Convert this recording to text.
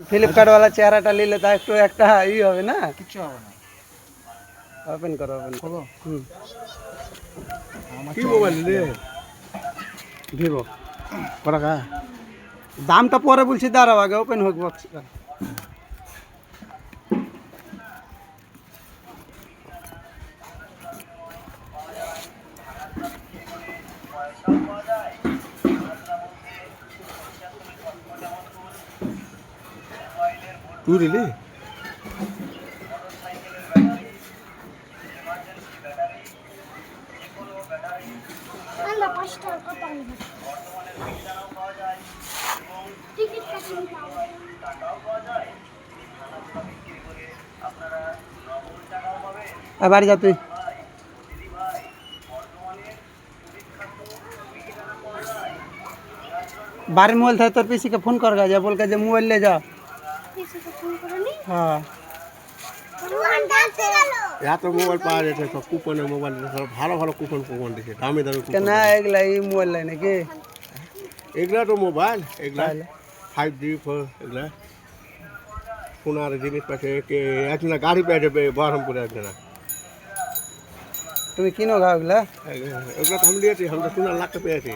Flipkart वाला চেহারাটা নিলে তা একটু একটা ই হবে না, কিছু হবে না। ওপেন করো ওপেন করো। কি মোবাইল রে? ভিভো করা দামটা পরে বলছি, দাঁড়াও আগে ওপেন হোক বক্সটা। তুই রে বাড়ি যা তুই। बाहर मोबाइल था तो पीसी का फोन कर जा बोल के मोबाइल ले जा। पीसी को फोन करनी हाँ এত মোবাইল পাওয়া যাচ্ছে সব কুপনের মোবাইল, সব ভালো ভালো কুপন দিচ্ছে, দামি দামি কুপন। কেনা এগুলা এই মোবাইল লাই নাকি? এগুলা তো মোবাইল, এগুলা 5G এগুলা সোনার জিনিস পাচ্ছে, একজনা গাড়ি পেয়ে যাবে বহরমপুরে একজনা। তুমি কিনো গা এগুলা? এগুলা তো আমি নিয়েছি, আমি তো 3 লাখ টাকা পেয়েছি।